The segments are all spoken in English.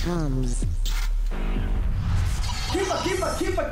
TOMz.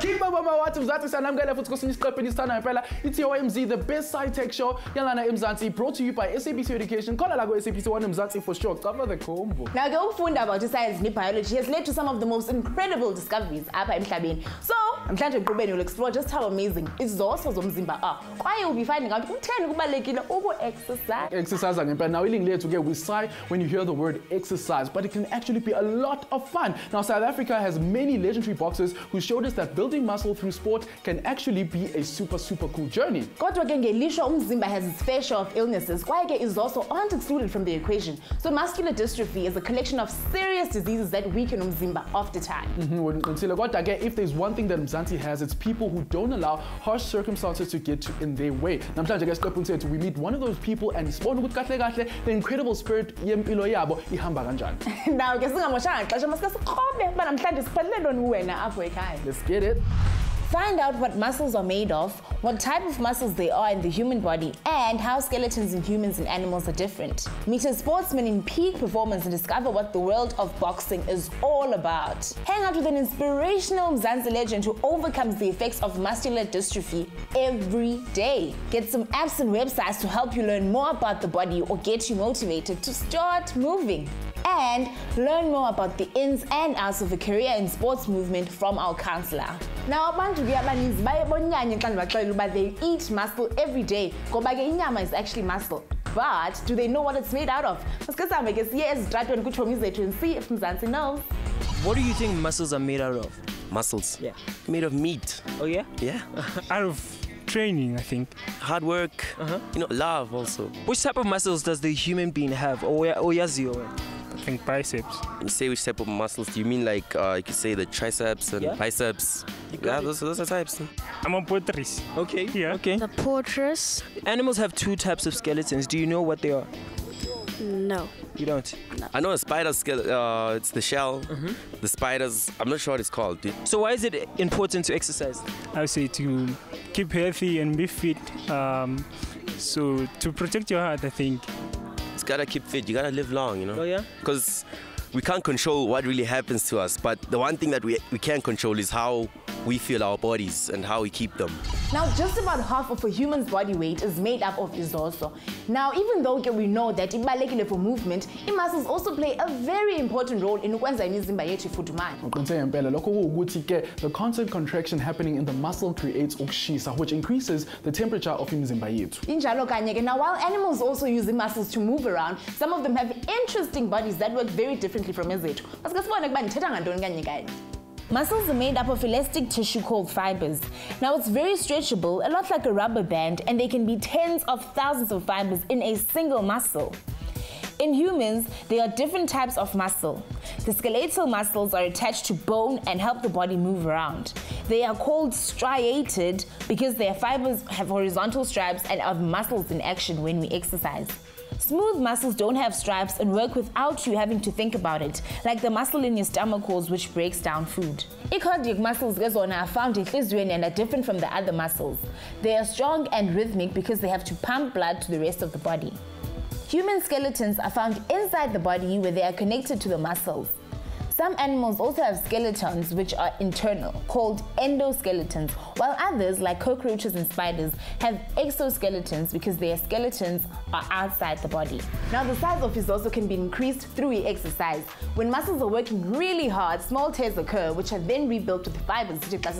Keep up mama wathi mzansi sanamukela futhi kwesinye isiqephu enisithanda ngempela TOMz, the best side tech show yalana eMzansi, brought to you by SABC Education. Khona la SABC 1 eMzansi for sure. Cover the combo. Now ke ukufunda about science and biology has led to some of the most incredible discoveries apha emhlabeni. So namhlanje eqhubeni we'll explore just how amazing izoso zomzimba are. Kwaye we'll be finding out kutheni kubalekile uku-exercise. Exercise ngempela. Now ilingi lethu ke we sigh when you hear the word exercise, but it can actually be a lot of fun. Now South Africa has many legendary boxers who showed us that building muscle through sport can actually be a super cool journey. Kodwa ke ngelishwa umzimba has its fair share of illnesses, kwaye ke izoso aren't excluded from the equation. So muscular dystrophy is a collection of serious diseases that weaken umzimba after time. Kodwa ke if there's one thing that Mzansi has, it's people who don't allow harsh circumstances to get in their way. Namhlanje ke siqephu sethu we meet one of those people and sibone ukuthi kahle the incredible spirit yempilo yabo ihamba kanjani. Now ke singamoshanga xesha masike siqobe ba namhlanje siphelele wena apho ekhaya. Let's get it. Find out what muscles are made of, what type of muscles there are in the human body, and how skeletons in humans and animals are different. Meet a sportsman in peak performance and discover what the world of boxing is all about. Hang out with an inspirational Mzansi legend who overcomes the effects of muscular dystrophy every day. Get some apps and websites to help you learn more about the body or get you motivated to start moving. And learn more about the ins and outs of a career in sports movement from our counselor. Now, they eat muscle every day. Inyama is actually muscle. But do they know what it's made out of? Yes, try to TOMz and see if Mzansi knows. What do you think muscles are made out of? Muscles? Yeah. Made of meat. Oh yeah? Yeah. Out of training, I think. Hard work. Love also. Which type of muscles does the human being have? Or yazio? I think biceps. When you say which type of muscles, do you mean like you could say the triceps and biceps? Yeah, those are types. I'm a portress. Okay. Yeah. Okay. The portress? Animals have two types of skeletons. Do you know what they are? No. You don't? No. I know a spider's skeleton, it's the shell. The spiders, I'm not sure what it's called, dude. So why is it important to exercise? I would say to keep healthy and be fit. So to protect your heart, I think. It's gotta keep fit, you gotta live long, you know? Oh yeah? Because we can't control what really happens to us, but the one thing that we can control is how we feel our bodies and how we keep them. Now, just about half of a human's body weight is made up of izoso. Now, even though we know that ibalekile for movement, muscles also play a very important role in ukwenza imizimba yethu ifudumale. The constant contraction happening in the muscle creates ukushisa, which increases the temperature of imizimba yethu. Injalo kanye ke. Now, while animals also use the muscles to move around, some of them have interesting bodies that work very differently from ezethu. Muscles are made up of elastic tissue called fibers. Now it's very stretchable, a lot like a rubber band, and there can be tens of thousands of fibers in a single muscle. In humans, there are different types of muscle. The skeletal muscles are attached to bone and help the body move around. They are called striated because their fibers have horizontal stripes and are muscles in action when we exercise. Smooth muscles don't have stripes and work without you having to think about it, like the muscle in your stomach calls, which breaks down food. Cardiac muscles are found in the and are different from the other muscles. They are strong and rhythmic because they have to pump blood to the rest of the body. Human skeletons are found inside the body where they are connected to the muscles. Some animals also have skeletons which are internal, called endoskeletons, while others, like cockroaches and spiders, have exoskeletons because their skeletons are outside the body. Now, the size of izoso can be increased through exercise. When muscles are working really hard, small tears occur, which are then rebuilt with the fibers, which are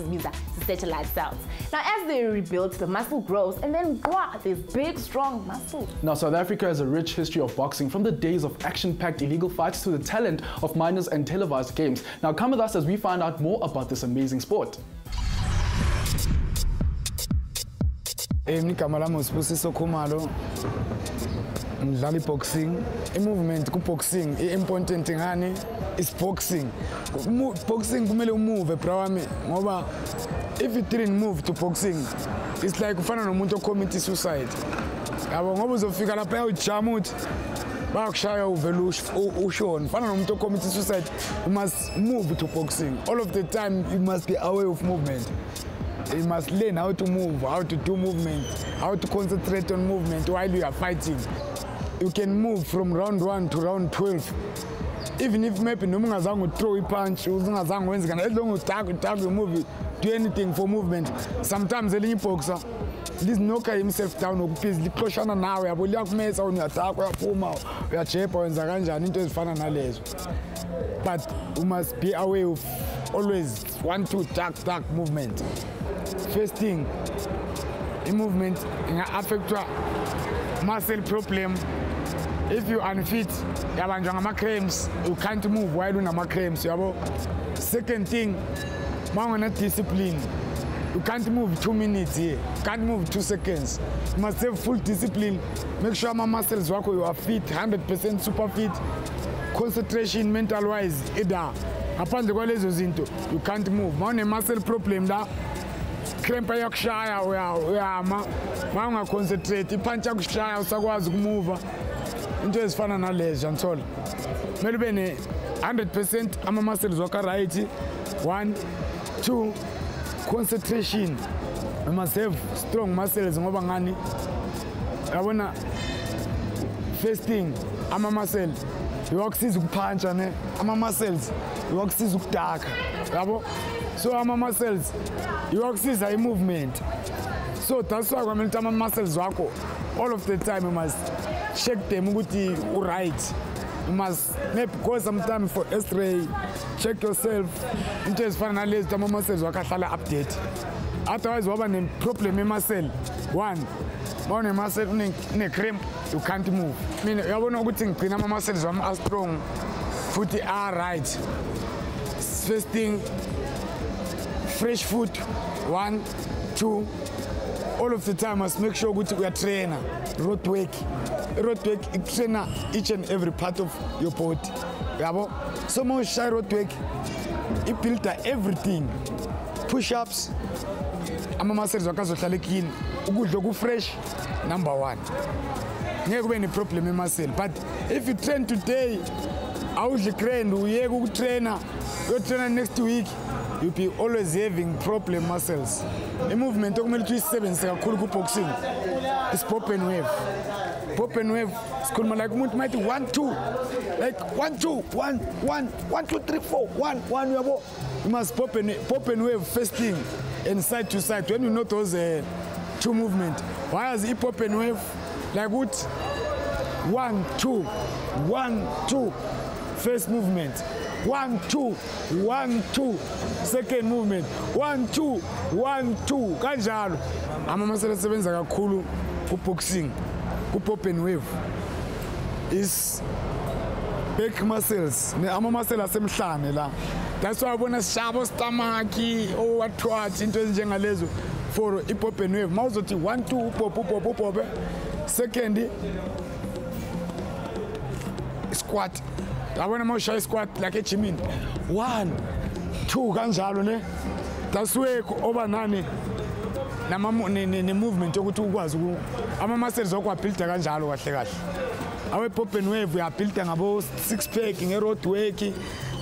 satellite cells. Now, as they are rebuilt, the muscle grows, and then there's big, strong muscles. Now, South Africa has a rich history of boxing, from the days of action-packed illegal fights to the talent of minors and televised games. Now come with us as we find out more about this amazing sport. Mdlali boxing, movement ku boxing, important ngani is boxing. Boxing kumele umove bro wami ngoba if you didn't move to boxing, it's like ufana nomuntu commit suicide. Yabo ngoba uzofika lapha uyajama uthi bakushaya uvela ushona. Ufana nomuntu commit suicide, you must move to boxing. All of the time you must be aware of movement. You must learn how to move, how to do movement, how to concentrate on movement while you are fighting. You can move from round 1 to round 12 even if maybe noma ungazange throw a punch, ungazange wenze kana, as long as you move, do anything for movement. Sometimes elinye boxer this knocker himself down ukuphizi liqoshana nawe yabo liyakumesa uyathaka uyaphuma uyajepa wenza kanjani into ezifana nalezo. But you must be aware of always 1-2 dark movement. First thing, in movement affect muscle problem. If you unfit, you have cramps, you can't move while you have cramps. Second thing, you discipline. You can't move 2 minutes here, you can't move 2 seconds. You must have full discipline. Make sure my muscles work, you are fit, 100% super fit. Concentration, mental wise, you can't move. One muscle problem da cramp yakushaya uyama manga concentrate ipunch yakushaya usakwazi ukumuva into ezifana nalezo nthola kumele ube ne 100% ama muscles waka right. 1 2 concentration. You must have strong muscles ngoba ngani yabona. First thing ama muscles iwakusiza ukupuncha ne ama muscles iwakusiza ukudaka yabo. So ama muscles iwakusiza i-movement. So that's why when ama muscles wakho all of the time you must check them ukuthi right. You must go sometime for X-ray, check yourself into ezifana nalezi ama muscles wakho ahlala update. Otherwise waba ne problem e-muscle. One, one muscle une cramp, you can't move. Mina uyabona ukuthi ngigcina ama muscles wami are strong futhi are right. First thing, fresh food. 1 2 all of the time must make sure we are trainer. Road work it trainer each and every part of your body. Yabo. So much shy road work it built everything. Push-ups ama muscles wakazohlala clean. Ukudla ku fresh number 1. Ngeke kube ne problem muscle. But if you train today awudli grand uyeke ukutrainer you train next week, you'll be always having problem muscles. A movement okumele uyisebenzise kakhulu ku boxing is pop and wave. Pop and wave sikhuluma like umuntu mighty 1 2 like 1 2 1 1 1 2 3 4 1 1 yabo. You must pop and wave first thing and side to side. When you know those two movement, why is it pop and wave like what 1 2 1 2 first movement, 1 2 1 2 second movement, 1 2 1 2 kanjalo. Ama muscle asebenza kakhulu ku boxing, ku pop and wave is back muscles ne ama muscle asemhlane la. That's why ubona sishabo stomach what into njengalezo for i pop and wave. Mawuzothi 1 2 pop. Second squat. I want to motion squat like a chimin. 1 2 kanjalo ne. That's why over nani na ne movement yokuthi ukwazi ama muscles okwa build kanjalo kahle kahle. Awe pop and wave we are built ngabo 6 pack nge road work.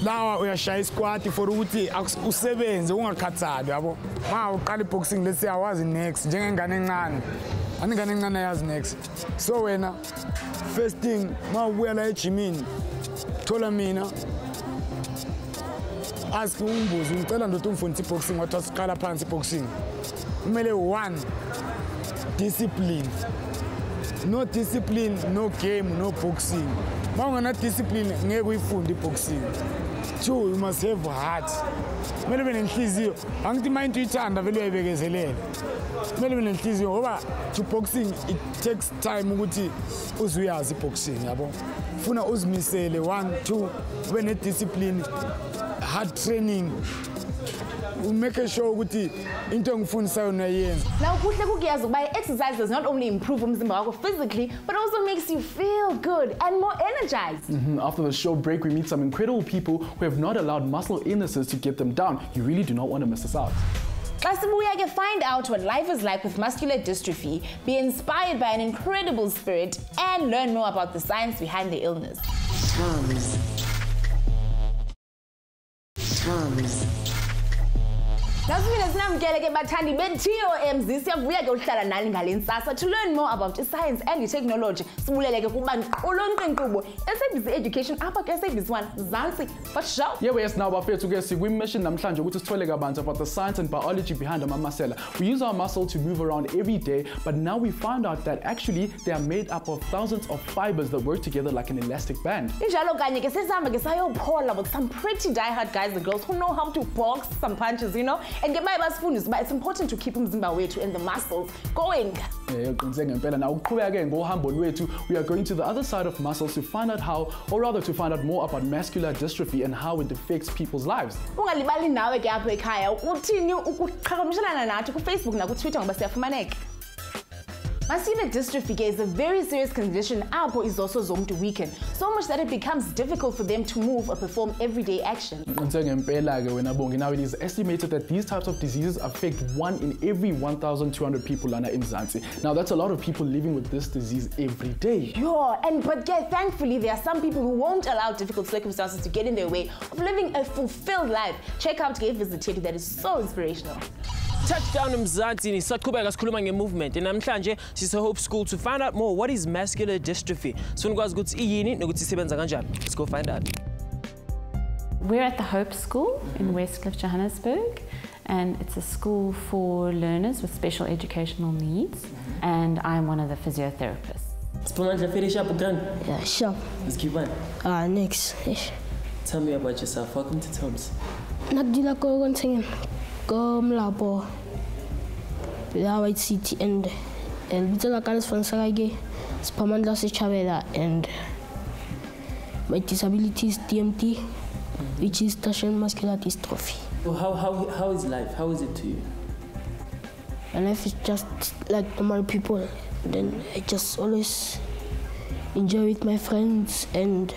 Lawa uyashaya squat for ukuthi usebenze ungakhathali yabo. Ma uqala boxing let's say awazi next njengengane encane. Aningane encane yazi next. So wena first thing ma ubuya la ejimini thola mina ask umbuzo ngicela ndothi umfundisi boxing wathi asiqala phansi boxing. Kumele 1 discipline. No discipline, no game, no boxing. Ma ungana discipline ngeke uyifunde boxing. 2 you must have heart. Kumele ube nenhliziyo. Angithi mind uyithanda vele uyayibekezelela. Kumele ube nenhliziyo ngoba to boxing it takes time ukuthi uzuyazi boxing yabo. Funa uzimisele 1 2 ube ne discipline, hard training. Make sure ukuthi into engifundisayo unayenza. Now kuhle kukuyazi ukuba exercise does not only improve umzimba wakho physically but also makes you feel good and more energized. After the show break, we meet some incredible people who have not allowed muscle illnesses to get them down. You really do not want to miss this out. Xa find out what life is like with muscular dystrophy, be inspired by an incredible spirit, and learn more about the science behind the illness. TOMz. Nasifina sinamkele ke bathandi be-TOMz siyavuya ke uhlala nani ngale ntsasa to learn more about science and technology. Sibulele ke kubantu nkqubo SABC Education apha ke SABC 1 Mzansi for sure. Yeah, yes, now bafethu ke sikwi-mission namhlanje ukuthi sithole kabanzi about the science and biology behind ama-muscle. We use our muscle to move around every day, but now we found out that actually they are made up of thousands of fibers that work together like an elastic band. Injalo kanye ke sesihamba ke sayophola with some pretty die-hard guys and girls who know how to box some punches, you know, and ke baye basifundisa uba it's important to keep umzimba wethu and the muscles going. Now we are going to the other side of muscles to find out how, or rather to find out more about muscular dystrophy and how it affects people's lives. Ungalibali nawe ke apho ekhaya uthini ukuqhagamshelana nathi ku Facebook na ku Twitter ngoba siyafumaneka. Muscular dystrophy is a very serious condition apho is also zomuntu weaken, so much that it becomes difficult for them to move or perform everyday action. Now it is estimated that these types of diseases affect 1 in every 1,200 people in Mzansi. Now that's a lot of people living with this disease every day. But thankfully there are some people who won't allow difficult circumstances to get in their way of living a fulfilled life. Check out Gay Visited, that is so inspirational. Touchdown Mzansi nisaqhubeka sikhuluma nge-movement namhlanje sise Hope School to find out more what is muscular dystrophy. So nikwazi ukuthi iyini nokuthi isebenza kanjani. Let's go find out. We're at the Hope School in Westcliff, Johannesburg, and it's a school for learners with special educational needs, and I'm one of the physiotherapists. Spomandla finish up again. Yeah, sure. Let's keep on. Next. Tell me about yourself. Welcome to TOMz. Nakdila ko kontingin. Go mlabo. La White City and bitala kanis van Sarage. Spamandla Sechavela and my disability is DMT, which is Duchenne muscular dystrophy. Well, how is life? How is it to you? My life is just like normal people. Then I just always enjoy with my friends and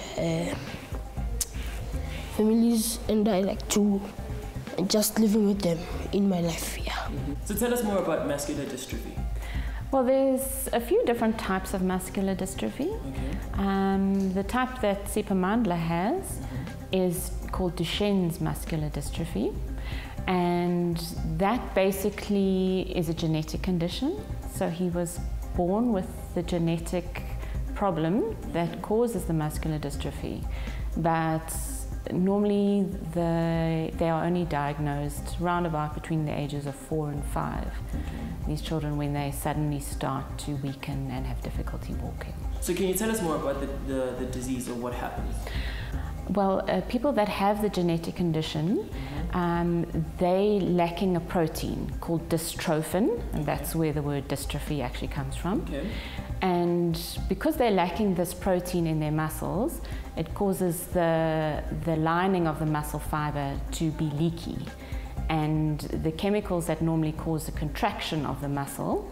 families, and I like to just living with them in my life, yeah. So tell us more about muscular dystrophy. Well, there's a few different types of muscular dystrophy. Okay. The type that Sipamandla has is called Duchenne's muscular dystrophy, and that basically is a genetic condition. So he was born with the genetic problem that causes the muscular dystrophy, but normally they are only diagnosed round about between the ages of 4 and 5. Okay. These children, when they suddenly start to weaken and have difficulty walking. So can you tell us more about the disease or what happens? Well, people that have the genetic condition, they lacking a protein called dystrophin, and that's where the word dystrophy actually comes from. Okay. And because they're lacking this protein in their muscles, it causes the lining of the muscle fiber to be leaky. And the chemicals that normally cause the contraction of the muscle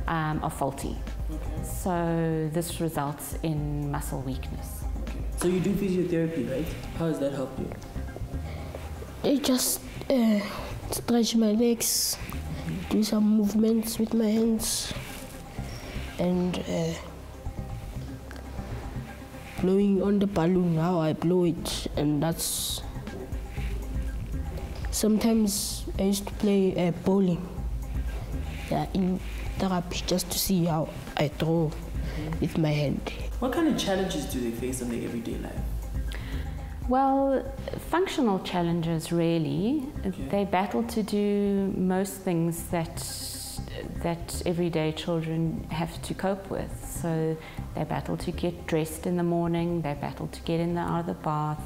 are faulty. Okay. So this results in muscle weakness. Okay. So you do physiotherapy, right? How does that help you? I just stretch my legs, do some movements with my hands, and blowing on the balloon, how I blow it, and that's... Sometimes I used to play bowling, in therapy, just to see how I throw with my hand. What kind of challenges do they face in their everyday life? Well, functional challenges really. Okay. They battle to do most things that everyday children have to cope with. So they battle to get dressed in the morning, they battle to get in out of the bath,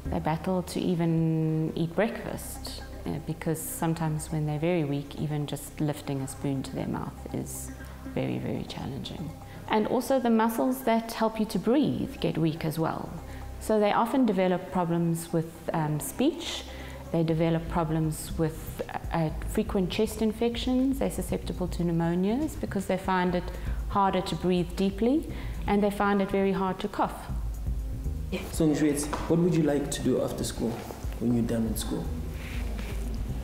they battle to even eat breakfast, because sometimes when they're very weak, even just lifting a spoon to their mouth is very, very challenging. And also the muscles that help you to breathe get weak as well. So they often develop problems with speech, they develop problems with frequent chest infections, they're susceptible to pneumonias because they find it harder to breathe deeply and they find it very hard to cough. So Nshwetsi, what would you like to do after school when you're done with school?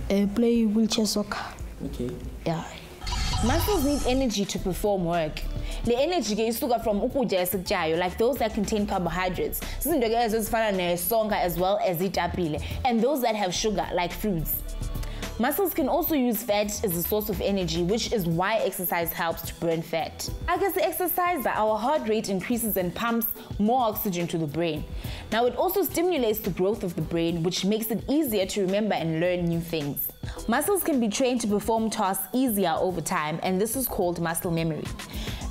Play wheelchair soccer. Okay. Yeah. Muscles need energy to perform work. The energy is from ukudya esikutyayo, like those that contain carbohydrates, izinto ke ezifana nesonka as well as itapile, and those that have sugar like fruits. Muscles can also use fat as a source of energy, which is why exercise helps to burn fat. As the exerciser, our heart rate increases and pumps more oxygen to the brain. Now, it also stimulates the growth of the brain, which makes it easier to remember and learn new things. Muscles can be trained to perform tasks easier over time, and this is called muscle memory.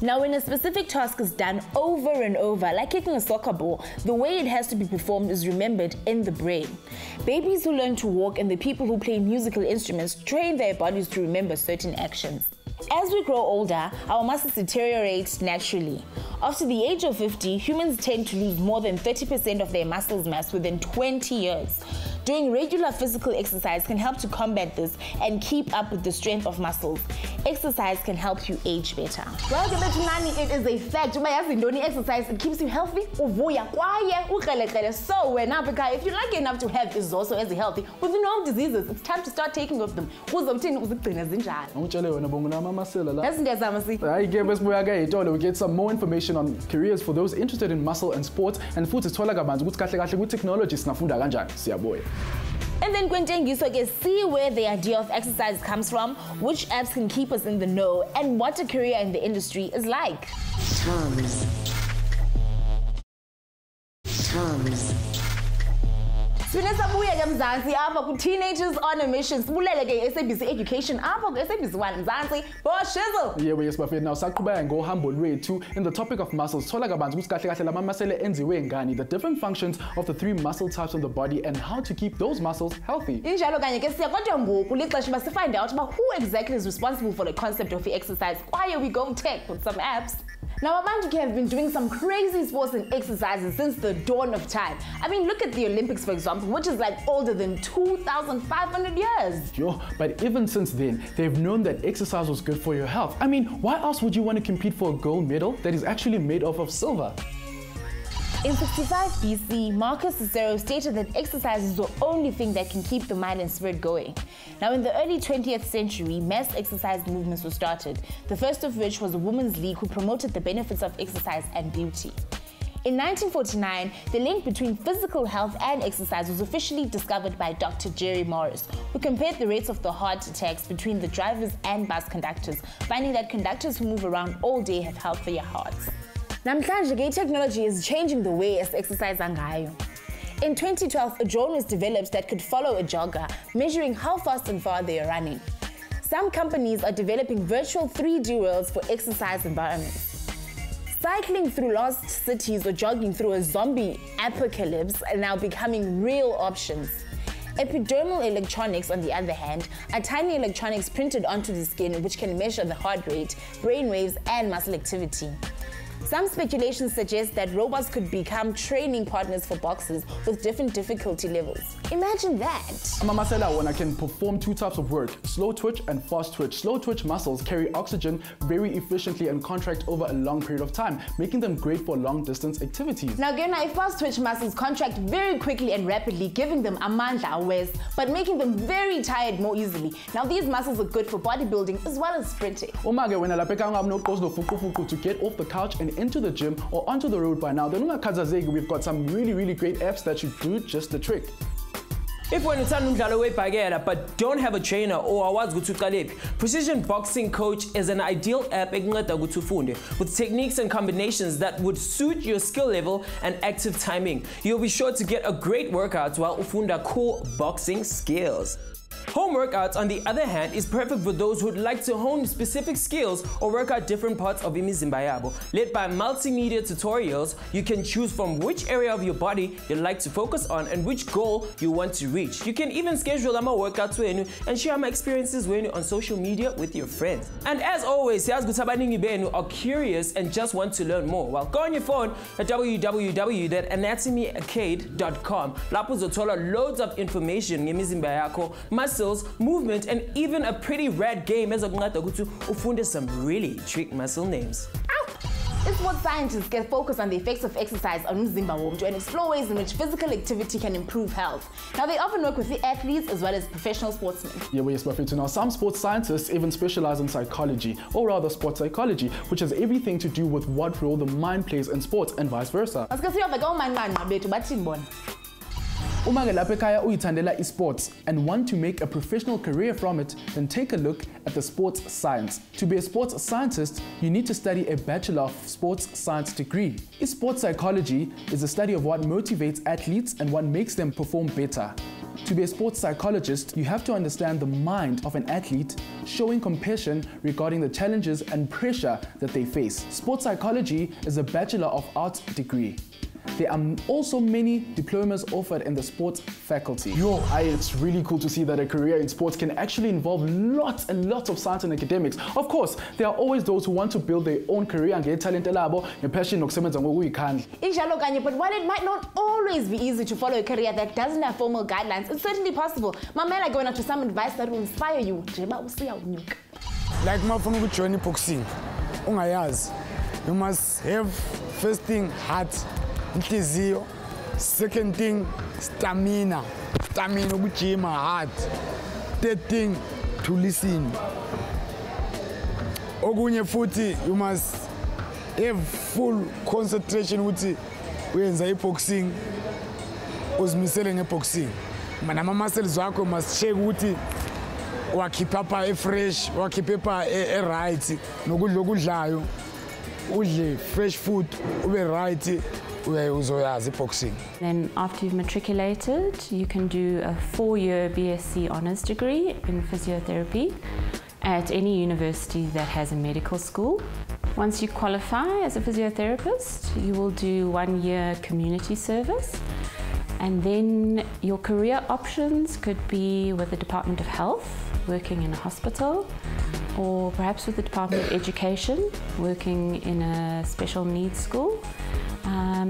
Now, when a specific task is done over and over, like kicking a soccer ball, the way it has to be performed is remembered in the brain. Babies who learn to walk and the people who play musical instruments train their bodies to remember certain actions. As we grow older, our muscles deteriorate naturally. After the age of 50, humans tend to lose more than 30% of their muscle mass within 20 years. Doing regular physical exercise can help to combat this and keep up with the strength of muscles. Exercise can help you age better. Well, it is a fact. Exercise, it keeps you healthy. So if you're lucky enough to have is also as healthy with no diseases, it's time to start taking of them. We get some more information on careers for those interested in muscle and sports, and food is technology. And then Kwentengiso can see where the idea of exercise comes from, which apps can keep us in the know, and what a career in the industry is like. TOMz. Teenagers on a mission. SABC Education SABC 1 Mzansi. Yeah, yes, but now Sakuba and go humble way too. In the topic of muscles, the different functions of the 3 muscle types of the body and how to keep those muscles healthy. Let's find out about who exactly is responsible for the concept of the exercise. Why are we going tech with some apps? Now, Abanduki have been doing some crazy sports and exercises since the dawn of time. I mean, look at the Olympics, for example, which is like older than 2,500 years. Yo, but even since then, they've known that exercise was good for your health. I mean, why else would you want to compete for a gold medal that is actually made of silver? In 65 BC, Marcus Cicero stated that exercise is the only thing that can keep the mind and spirit going. Now, in the early 20th century, mass exercise movements were started, the first of which was a women's league who promoted the benefits of exercise and beauty. In 1949, the link between physical health and exercise was officially discovered by Dr. Jerry Morris, who compared the rates of the heart attacks between the drivers and bus conductors, finding that conductors who move around all day have healthier hearts. Namhlanje, technology is changing the way as exercise ngayo. In 2012, a drone was developed that could follow a jogger, measuring how fast and far they are running. Some companies are developing virtual 3D worlds for exercise environments. Cycling through lost cities or jogging through a zombie apocalypse are now becoming real options. Epidermal electronics, on the other hand, are tiny electronics printed onto the skin which can measure the heart rate, brain waves, and muscle activity. Some speculations suggest that robots could become training partners for boxers with different difficulty levels. Imagine that! Mamasela can perform 2 types of work, slow twitch and fast twitch. Slow twitch muscles carry oxygen very efficiently and contract over a long period of time, making them great for long distance activities. Now again, fast twitch muscles contract very quickly and rapidly, giving them amandla awes, but making them very tired more easily. Now these muscles are good for bodybuilding as well as sprinting. To get off the couch and into the gym or onto the road by now, we've got some really great apps that should do just the trick. If when it's but don't have a trainer or Precision Boxing Coach is an ideal app with techniques and combinations that would suit your skill level and active timing. You'll be sure to get a great workout while ufunda core boxing skills. Home workouts, on the other hand, is perfect for those who would like to hone specific skills or work out different parts of imizimba yabo. Led by multimedia tutorials, you can choose from which area of your body you'd like to focus on and which goal you want to reach. You can even schedule workouts and share my experiences on social media with your friends. And as always, Benu are curious and just want to learn more. Well, go on your phone at www.anatomyarcade.com. Lapho uzothola loads of information ngemizimba yakho, muscles, movement, and even a pretty rad game ezokunceda ukuthi ufunde some really trick muscle names. Sports scientists get focused on the effects of exercise on umzimba womuntu and explore ways in which physical activity can improve health. Now, they often work with the athletes as well as professional sportsmen. Yeah, well, yes, but now some sports scientists even specialize in psychology, or rather sports psychology, which has everything to do with what role the mind plays in sports and vice versa. Uma ke lapha ekhaya uyithandela esports and want to make a professional career from it, then take a look at the sports science. To be a sports scientist, you need to study a Bachelor of Sports Science degree. Sports psychology is the study of what motivates athletes and what makes them perform better. To be a sports psychologist, you have to understand the mind of an athlete, showing compassion regarding the challenges and pressure that they face. Sports psychology is a Bachelor of Arts degree. There are also many diplomas offered in the sports faculty. It's really cool to see that a career in sports can actually involve lots and lots of science and academics. Of course, there are always those who want to build their own career and get talent elabo, passion nokusebenza ngokuyikhandla. Injalo kanye, but while it might not always be easy to follow a career that doesn't have formal guidelines, it's certainly possible. Mamela going to some advice that will inspire you. Like mafuna ukujoin boxing, ungayazi. You must have first thing heart. Second thing, stamina ukujima hard. Third thing, to listen. Okunye futhi, you must have full concentration ukuthi uyenza boxing, uzimisele ngeboxing. Mana muscles wakho must check ukuthi wakhipha apha fresh, wakhipha apha right, nokudla okudlayo, udle fresh food, ube right. Then after you've matriculated, you can do a 4-year BSc honours degree in physiotherapy at any university that has a medical school. Once you qualify as a physiotherapist, you will do 1 year community service. And then your career options could be with the Department of Health, working in a hospital, or perhaps with the Department of Education, working in a special needs school.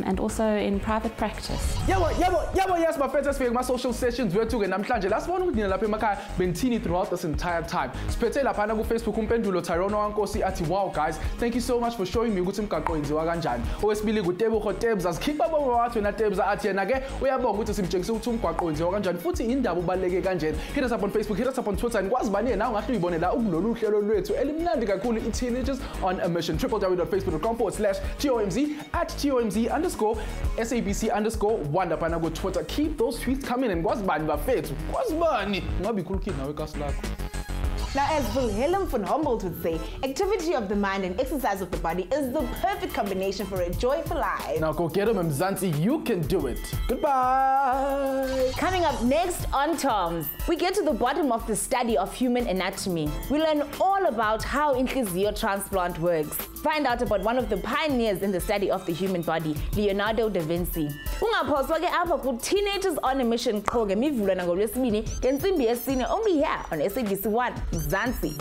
And also in private practice. Yes, my friends, my social sessions we're together. Namhlanje lasibona ukuthi nina lapha emakhaya bentini throughout this entire time. Siphethe lapha ku Facebook umpendulo Tyrone Wankosi athi wow guys, thank you so much for showing me ukuthi imgaqo yenziwa kanjani. Owesibili kuTebogo TOMz asikhipha bonke wathi wena TOMz athi yena ke uyabonga ukuthi simtshengise ukuthi umgaqo wenziwa kanjani futhi indaba ubaleke kanjeni. Hit us up on Facebook, hit us up on Twitter, and kwazi bani nawe ngahle uyibone la ukulolu uhlelo lwethu elimnandi kakhulu i-Teenagers on a Mission. www.facebook.com/TOMz @TOMZ_SABC_1 lapha ku Twitter. Keep those tweets coming and kwazi bani bafethu. Kwazi bani ngabe ikhulu kid nawe kasi lakho. Now, as Wilhelm von Humboldt would say, activity of the mind and exercise of the body is the perfect combination for a joyful life. Now go get him, Mzansi, you can do it. Goodbye. Coming up next on TOMz, we get to the bottom of the study of human anatomy. We learn all about how inhliziyo transplant works. Find out about one of the pioneers in the study of the human body, Leonardo da Vinci. Ungaphoswa ke apha ku Teenagers on a Mission qho ngeMivulo nangoLwesibini ngensimbi yesine only here on SABC 1. Zansi.